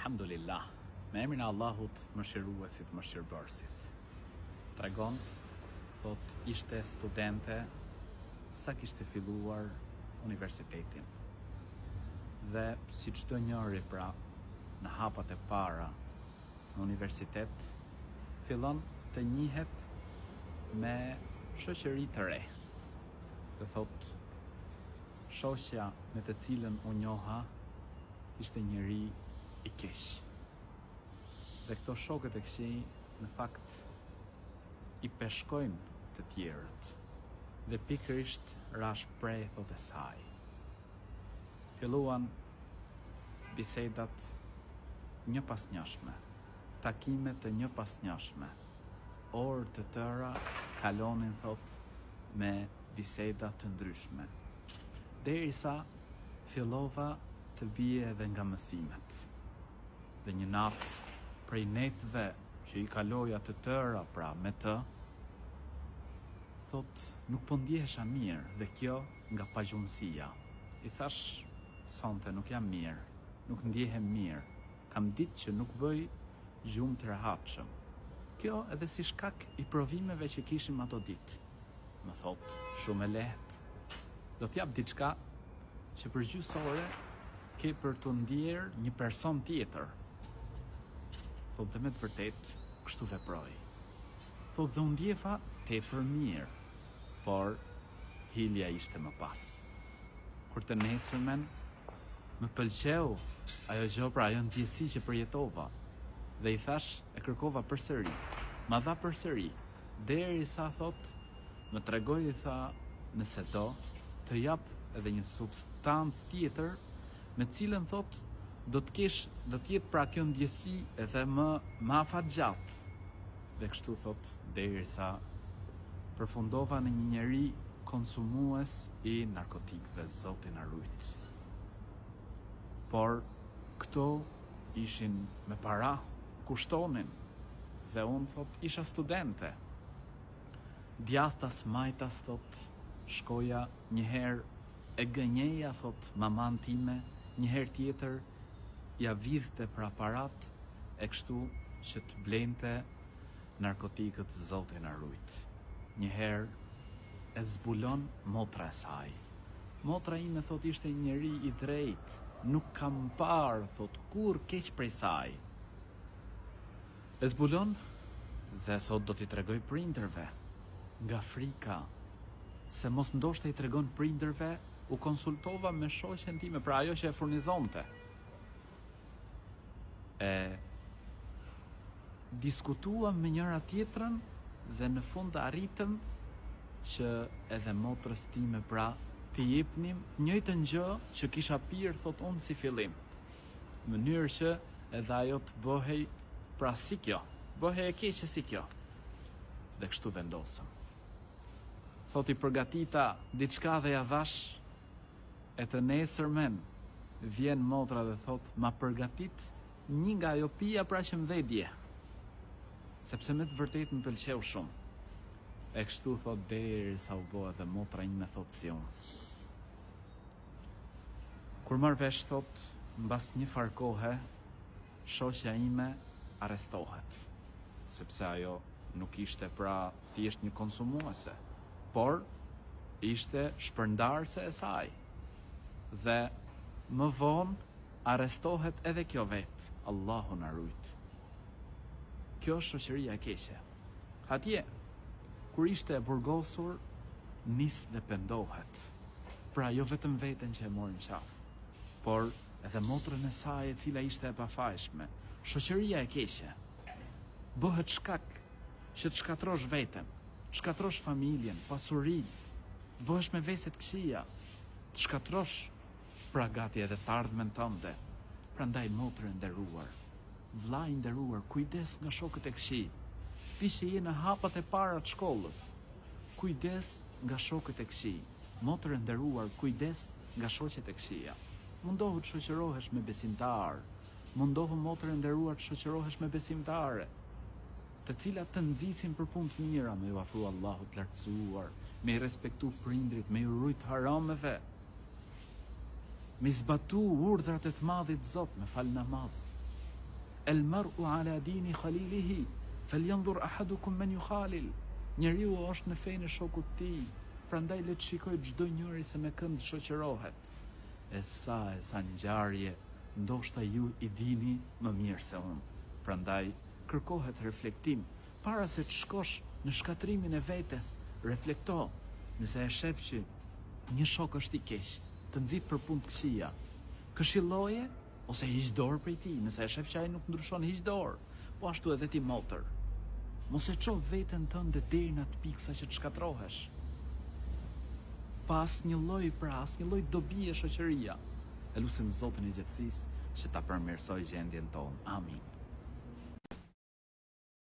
Elhamdulillah, me emrin e Allahut, mëshiruesit, mëshirbërësit. Tregon, thot, ishte studente sa kishte filluar universitetin. Dhe si çdo njëri pra në hapat e para në universitet, fillon të njihet me shoqëri të re. Dhe thot, shoqja me të cilën u njoha ishte njëri i keq. Dhe këto shokët e këqij në fakt i peshkojnë të tjerët. Dhe pikërisht rash prej thot e saj. Filluan bisedat një pas njëshme, takime të një pas njëshme, orë të tëra kalonin thot me biseda të ndryshme. Derisa fillova të bie edhe nga mësimet. Dhe një natë prej netëve që i kaloja të tëra pra me të, thot nuk po ndjehesha mirë dhe kjo nga pagjumësia. I thash, sonte nuk jam mirë, nuk ndjehem mirë, kam ditë që nuk bëj gjumë të rehatshëm. Kjo edhe si shkak i provimeve që kishim ato ditë. Më thot, shumë e lehtë, do t'jap diçka që për gjysore ke për të ndjerë një person tjetër. Thot dhe me të vërtet, kështu veproj. Thot dhe unë ndjefa tepër mirë, por hilja ishte më pas. Kur të nesërmen, më pëlqeu ajo gjë pra ajo ndjesi që përjetova. Dhe i thash e kërkova përsëri, ma dha përsëri, derisa thot, më tregoj i tha, nëse do, të jap edhe një substancë tjetër, me cilën thot, do të jetë pra kjo ndjesi edhe më afatgjatë. Dhe kështu thot, derisa përfundova në një njeri konsumues i narkotikëve, Zoti na rujt. Por këto ishin me para, kushtonin, dhe unë thot, isha studente. Djathtas majtas thot, shkoja njëherë e gënjeja thot maman time, njëherë tjetër ja vidhte për aparat e kështu që të blente narkotikët Zoti na rujt. Njëherë e zbulon motra e saj. Motra ime thot ishte njëri i drejt, nuk kam parë thot kur keq prej saj. E zbulon dhe thot do t'i tregoj prindërve nga frika se mos ndoshta i tregon prindërve, u konsultova me shoqen time, pra ajo që e furnizonte. Diskutuam me njëra tjetrën dhe në fund arritëm që edhe motrës time pra t'i jepnim njëjtën gjë që kisha pirë thot unë si fillim. Në mënyrë që edhe ajo të bëhej pra si kjo, bëhej e keqe si kjo. Dhe kështu vendosëm. Thot i përgatita diçka dhe ja dhash, e të nesërmen vjen motra dhe thot, ma përgatit një nga ajo pija pra që më dhe dje. Sepse me të vërtet më pëlqeu shumë. E kështu thot derisa u bë edhe motra ime thot si unë. Kur marr vesh thot, mbas një farë kohe, shoqja ime arrestohet. Sepse ajo nuk ishte pra thjesht një konsumuese, por ishte shpërndarse e saj. Dhe më vonë arrestohet edhe kjo vetë, Allahu na rujt. Kjo është shoqëria e keqe. Atje, kur ishte e burgosur, nis dhe pendohet. Pra jo vetëm veten që e morin qafë, por edhe motrën e saj e cila ishte e pafajshme. Shoqëria e keqe bëhet shkak që të shkatrosh veten, shkatrosh familjen, pasurinë, bëhesh me veset këqija, të shkatrosh pra gati edhe të ardhmen tënde. Prandaj motrë nderuar, vlla i nderuar, kujdes nga shokët e këqij. Ti që je në hapat e para të shkollës, kujdes nga shokët e këqij. Motrë nderuar, kujdes nga shoqet e këqija. Mundohu të shoqërohesh me besimtar, mundohu motrë nderuar të shoqërohesh me besimtare, të cilat të nxisin për punë të mira, me ju afru Allahut të lartësuar, me i respektu prindrit, me i rujt harameve, me zbatu urdhrat e të madhit Zot, me fal namaz. El mar'u ala dini khalilihi, falyanzur ahadukum man yukhalil. Njeriu është në fenë e shokut të tij, prandaj le të shikojë çdo njeri se me kënd shoqërohet. E sa ngjarje, ndoshta ju i dini më mirë se unë. Prandaj kërkohet reflektim para se të shkosh në shkatrimin e vetes. Reflekto, nëse e shef që një shok është i keq, të nxit për punë të këqija, këshilloje ose hiq dorë prej tij, nëse e shef që ai nuk ndryshon, hiq dorë. Po ashtu edhe ti motër. Mos e ço veten tënde deri në atë pikë sa që të shkatrohesh. Pa asnjë lloj dobie shoqëria. E lutim Zotin e gjatësisë që ta përmirësoj gjendjen tonë. Amin.